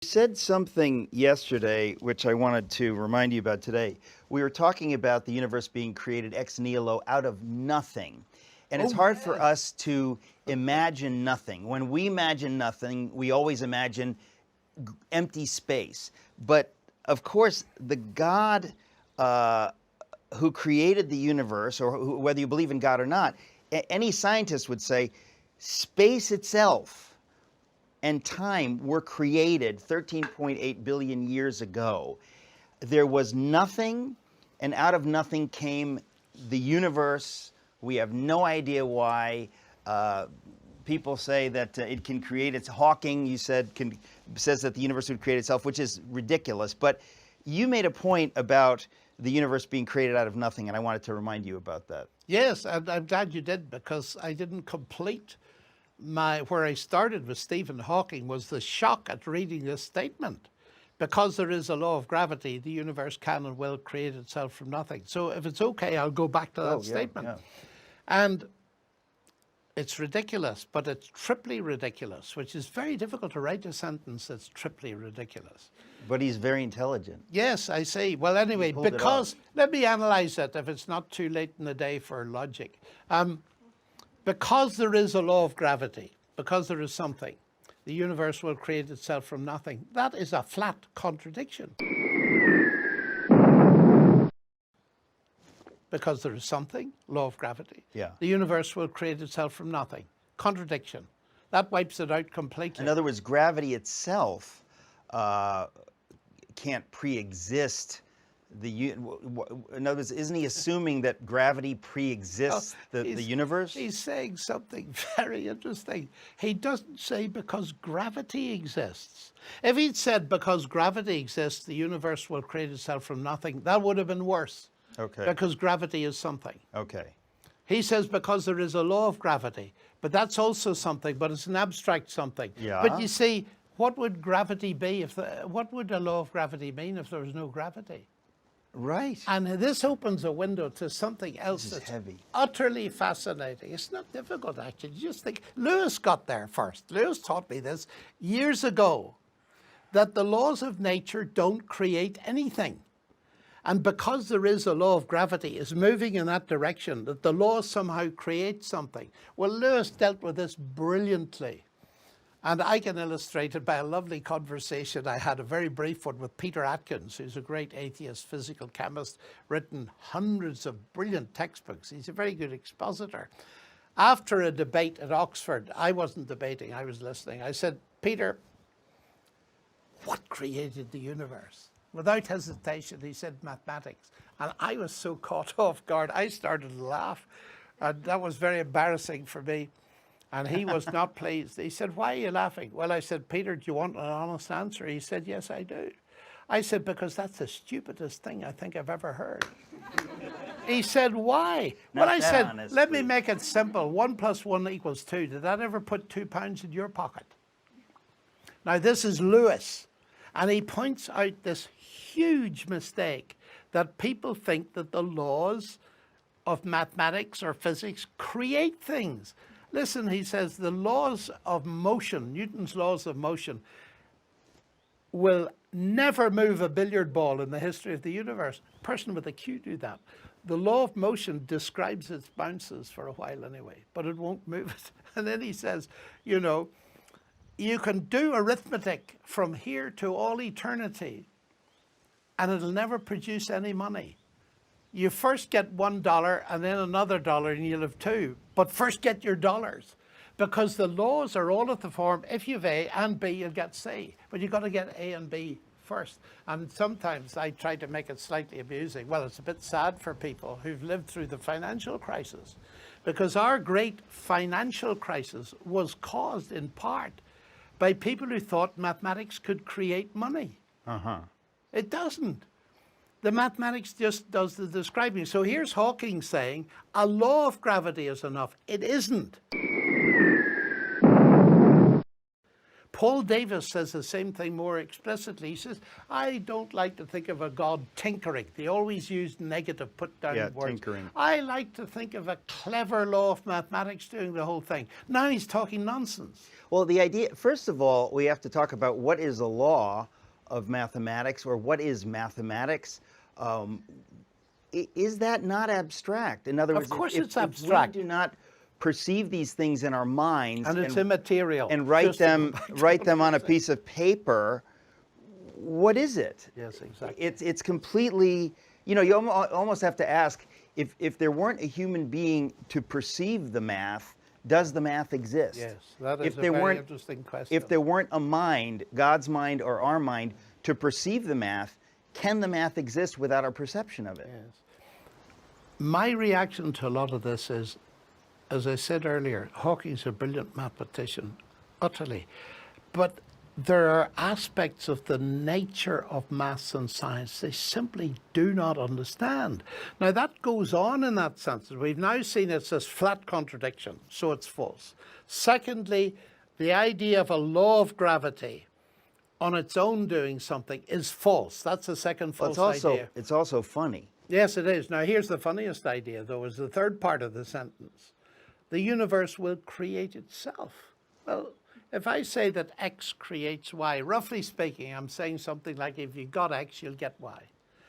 You said something yesterday, which I wanted to remind you about today. We were talking about the universe being created ex nihilo out of nothing. And it's Oh, hard for yes. us to imagine nothing. When we imagine nothing, we always imagine empty space. But of course, the God who created the universe, or whether you believe in God or not, any scientist would say space itself and time were created 13.8 billion years ago. There was nothing, and out of nothing came the universe. We have no idea why. People say that it can create its Hawking, you said, says that the universe would create itself, which is ridiculous. But you made a point about the universe being created out of nothing, and I wanted to remind you about that. Yes, I'm glad you did, because I didn't complete where I started with Stephen Hawking was the shock at reading this statement. Because there is a law of gravity, the universe can and will create itself from nothing. So if it's okay, I'll go back to that statement. Yeah. And it's ridiculous, but it's triply ridiculous, which is very difficult to write a sentence that's triply ridiculous. But he's very intelligent. Yes, I see. Well, anyway, because, let me analyze it if it's not too late in the day for logic. Because there is a law of gravity, because there is something, the universe will create itself from nothing. That is a flat contradiction. Because there is something, law of gravity. Yeah. The universe will create itself from nothing. Contradiction. That wipes it out completely. In other words, gravity itself can't pre-exist in other words, isn't he assuming that gravity pre-exists the universe? He's saying something very interesting. He doesn't say because gravity exists. If he'd said because gravity exists, the universe will create itself from nothing, that would have been worse. Okay. Because gravity is something. Okay. He says because there is a law of gravity, but that's also something, but it's an abstract something. Yeah. But you see, what would gravity be what would a law of gravity mean if there was no gravity? Right. And this opens a window to something else that's heavy. Utterly fascinating. It's not difficult, actually. You just think, Lewis got there first. Lewis taught me this years ago, that the laws of nature don't create anything. And because there is a law of gravity, is moving in that direction, that the law somehow creates something. Well, Lewis dealt with this brilliantly. And I can illustrate it by a lovely conversation. I had a very brief one with Peter Atkins, who's a great atheist physical chemist, written hundreds of brilliant textbooks. He's a very good expositor. After a debate at Oxford, I wasn't debating, I was listening. I said, Peter, what created the universe? Without hesitation, he said mathematics. And I was so caught off guard, I started to laugh. And that was very embarrassing for me. And he was not pleased. He said, why are you laughing? Well, I said, Peter, do you want an honest answer? He said, yes, I do. I said, because that's the stupidest thing I think I've ever heard. He said, why? Well, I said, let me make it simple. 1 + 1 = 2. Did that ever put £2 in your pocket? Now, this is Lewis. And he points out this huge mistake that people think that the laws of mathematics or physics create things. Listen, he says, the laws of motion, Newton's laws of motion, will never move a billiard ball in the history of the universe. A person with a Q do that. The law of motion describes its bounces for a while anyway, but it won't move it. And then he says, you know, you can do arithmetic from here to all eternity, and it'll never produce any money. You first get $1 and then another $1 and you'll have 2. But first get your dollars, because the laws are all at the form, if you've A and B, you'll get C. But you've got to get A and B first. And sometimes I try to make it slightly amusing. Well, it's a bit sad for people who've lived through the financial crisis, because our great financial crisis was caused in part by people who thought mathematics could create money. It doesn't. The mathematics just does the describing. So here's Hawking saying, a law of gravity is enough. It isn't. Paul Davis says the same thing more explicitly. He says, I don't like to think of a God tinkering. They always use negative put down words. Tinkering. I like to think of a clever law of mathematics doing the whole thing. Now he's talking nonsense. Well, the idea, first of all, we have to talk about what is a law of mathematics, or what is mathematics. Is that not abstract? In other words, Of course if it's abstract. we do not perceive these things in our minds And it's immaterial. and write Just to go them back to write what them you on a said. piece of paper, what is it? Yes, exactly. It's completely, you almost have to ask, if there weren't a human being to perceive the math, does the math exist? Yes, that is If a there very weren't- interesting question. If there weren't a mind, God's mind or our mind, to perceive the math, can the math exist without our perception of it? Yes. My reaction to a lot of this is, as I said earlier, Hawking's a brilliant mathematician, utterly. But there are aspects of the nature of maths and science they simply do not understand. Now that goes on in that sense. We've now seen it's this flat contradiction, so it's false. Secondly, the idea of a law of gravity on its own doing something is false. That's the second false idea. It's also funny. Yes, it is. Now, here's the funniest idea, though, is the third part of the sentence. The universe will create itself. Well, if I say that X creates Y, roughly speaking, I'm saying something like, if you got X, you'll get Y.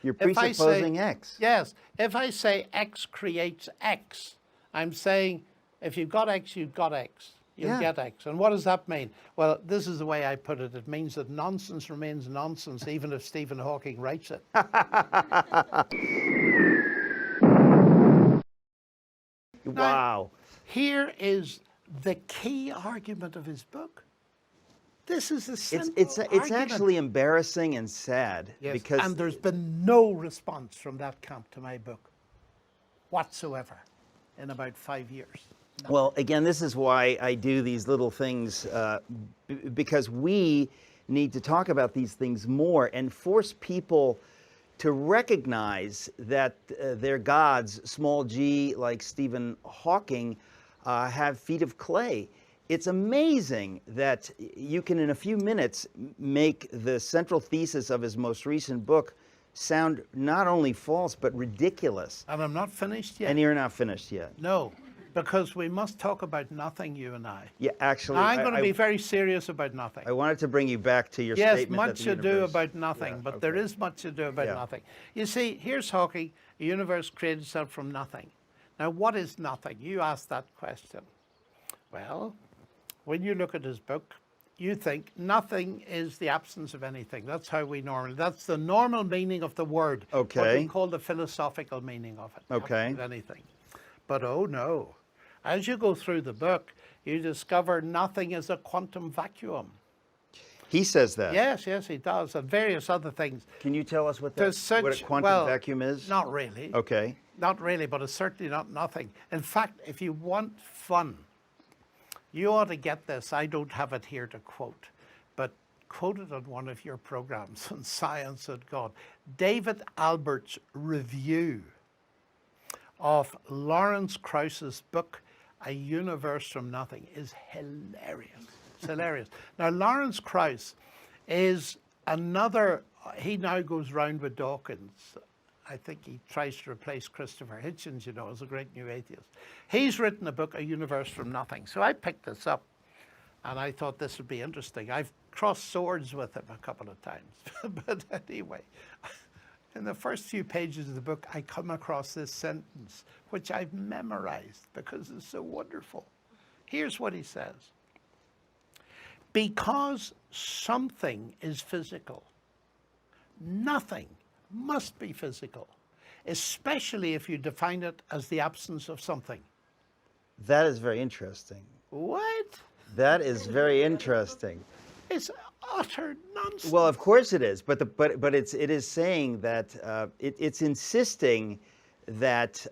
You're If I say- presupposing X. Yes. If I say X creates X, I'm saying, if you've got X, you've got X. You'll Yeah. get X. And what does that mean? Well, this is the way I put it. It means that nonsense remains nonsense, even if Stephen Hawking writes it. Wow. Here is the key argument of his book. This is the central It's argument. actually embarrassing and sad, Yes, because and there's been no response from that camp to my book whatsoever in about 5 years. well, again, this is why I do these little things, because we need to talk about these things more and force people to recognize that their gods, small g, like Stephen Hawking, have feet of clay. It's amazing that you can, in a few minutes, make the central thesis of his most recent book sound not only false, but ridiculous. And I'm not finished yet. And you're not finished yet. No, because we must talk about nothing, you and I. Yeah, actually, I'm going to be very serious about nothing. I wanted to bring you back to your Yes, statement that much the ado universe- about nothing, Yeah, but there okay. is much ado about Yeah. nothing. You see, here's Hawking, a universe created itself from nothing. Now, what is nothing? You asked that question. Well, when you look at his book, you think nothing is the absence of anything. That's how we normally, that's the normal meaning of the word. What Okay. we call the philosophical meaning of it. Okay. Absence of anything. But oh no, as you go through the book, you discover nothing is a quantum vacuum. He says that. Yes, yes, he does, and various other things. Can you tell us what There's that, what such- a quantum well, vacuum is? Not really. Okay. Not really, but it's certainly not nothing. In fact, if you want fun, you ought to get this. I don't have it here to quote, but quote it on one of your programs on Science and God. David Albert's review of Lawrence Krauss's book, A Universe from Nothing, is hilarious. It's hilarious. Now, Lawrence Krauss is another, he now goes round with Dawkins. I think he tries to replace Christopher Hitchens, you know, as a great new atheist. He's written a book, A Universe from Nothing. So I picked this up and I thought this would be interesting. I've crossed swords with him a couple of times. But anyway, in the first few pages of the book, I come across this sentence, which I've memorized because it's so wonderful. Here's what he says. Because something is physical, nothing must be physical, especially if you define it as the absence of something. That is very interesting. What? That is very interesting. It's utter nonsense. Well, of course it is, but it is saying that it's insisting that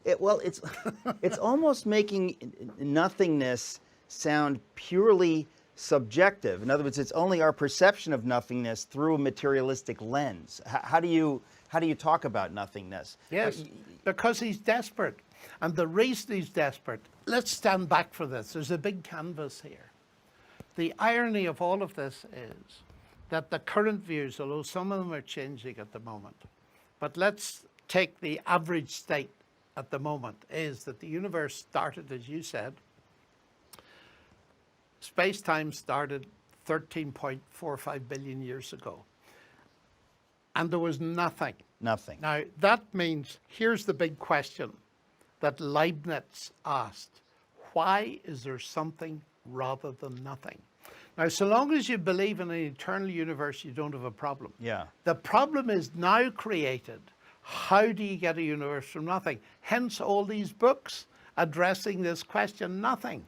it's almost making nothingness sound purely subjective. In other words, it's only our perception of nothingness through a materialistic lens. How do you talk about nothingness? Yes, because he's desperate. And the reason he's desperate, let's stand back for this. There's a big canvas here. the irony of all of this is that the current views, although some of them are changing at the moment, but let's take the average state at the moment, is that the universe started, as you said, space-time started 13.45 billion years ago. And there was nothing. Nothing. Now, that means, here's the big question that Leibniz asked. Why is there something rather than nothing? Now, so long as you believe in an eternal universe, you don't have a problem. Yeah. The problem is now created. How do you get a universe from nothing? Hence all these books addressing this question, nothing.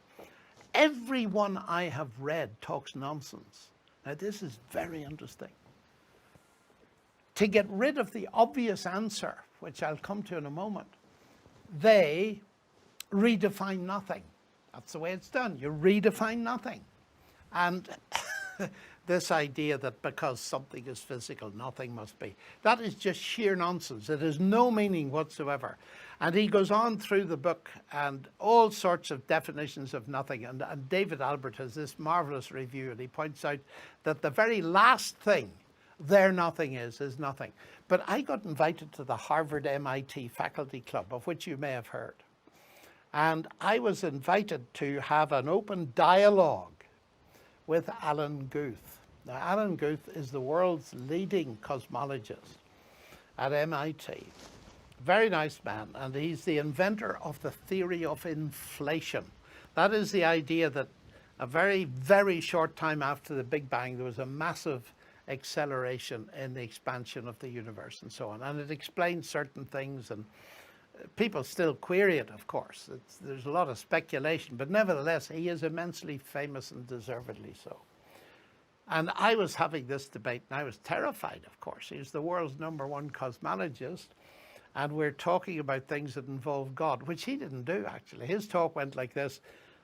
Everyone I have read talks nonsense. Now, this is very interesting. To get rid of the obvious answer, which I'll come to in a moment, they redefine nothing. That's the way it's done. You redefine nothing. And this idea that because something is physical, nothing must be, that is just sheer nonsense. It has no meaning whatsoever. And he goes on through the book and all sorts of definitions of nothing. And David Albert has this marvelous review, and he points out that the very last thing there nothing is nothing. But I got invited to the Harvard MIT faculty club, of which you may have heard. And I was invited to have an open dialogue with Alan Guth. Now, Alan Guth is the world's leading cosmologist at MIT. Very nice man, and he's the inventor of the theory of inflation. That is the idea that a very, very short time after the Big Bang, there was a massive acceleration in the expansion of the universe and so on. And it explains certain things, and people still query it, of course. There's a lot of speculation, but nevertheless, he is immensely famous and deservedly so. And I was having this debate, and I was terrified, of course. He's the world's #1 cosmologist, and we're talking about things that involve God, which he didn't do, actually. His talk went like this: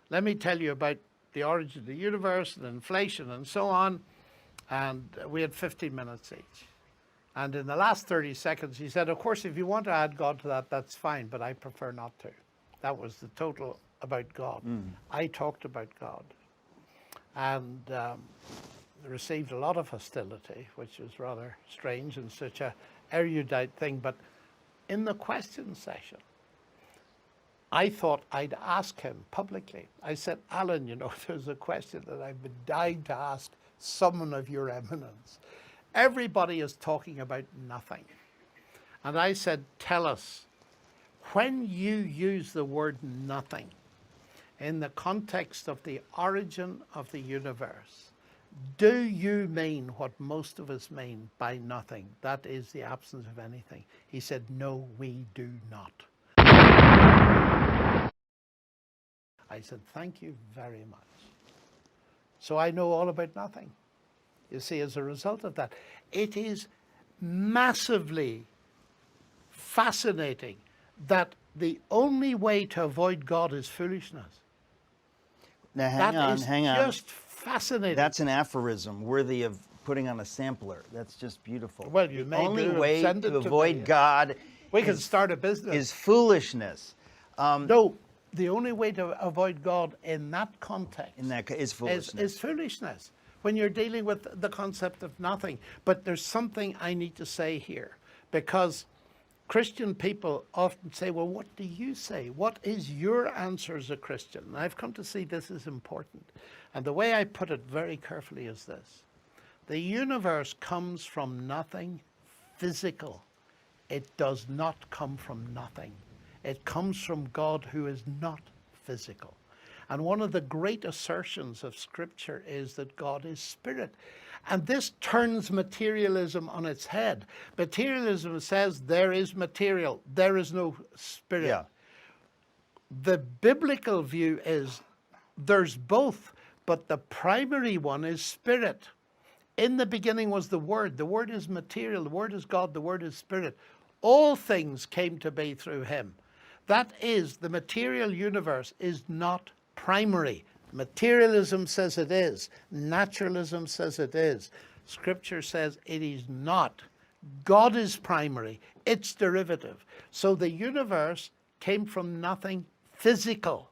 let me tell you about the origin of the universe and inflation and so on. And we had 15 minutes each. And in the last 30 seconds, he said, of course, if you want to add God to that, that's fine, but I prefer not to. That was the total about God. I talked about God. And received a lot of hostility, which was rather strange and such a erudite thing. But in the question session, I thought I'd ask him publicly. I said, Alan, you know, there's a question that I've been dying to ask someone of your eminence. Everybody is talking about nothing. And I said, tell us, when you use the word nothing in the context of the origin of the universe, do you mean what most of us mean by nothing? That is the absence of anything. He said, no, we do not. I said, thank you very much. So I know all about nothing. You see, as a result of that, it is massively fascinating that the only way to avoid God is foolishness. Now, hang on. Just fascinating. That's an aphorism worthy of putting on a sampler. That's just beautiful. Well, you the may only do way send it to to avoid me. God We can start a business. is foolishness. No, the only way to avoid God in that context Is foolishness. is foolishness, when you're dealing with the concept of nothing. But there's something I need to say here, because Christian people often say, well, what do you say? What is your answer as a Christian? And I've come to see this is important. And the way I put it very carefully is this: the universe comes from nothing physical. It does not come from nothing. It comes from God, who is not physical. And one of the great assertions of Scripture is that God is spirit. And this turns materialism on its head. Materialism says there is material, there is no spirit. Yeah. The biblical view is there's both, but the primary one is spirit. In the beginning was the Word. The Word is material. The Word is God. The Word is spirit. All things came to be through him. That is, the material universe is not primary. Materialism says it is. Naturalism says it is. Scripture says it is not. God is primary. It's derivative. So the universe came from nothing physical.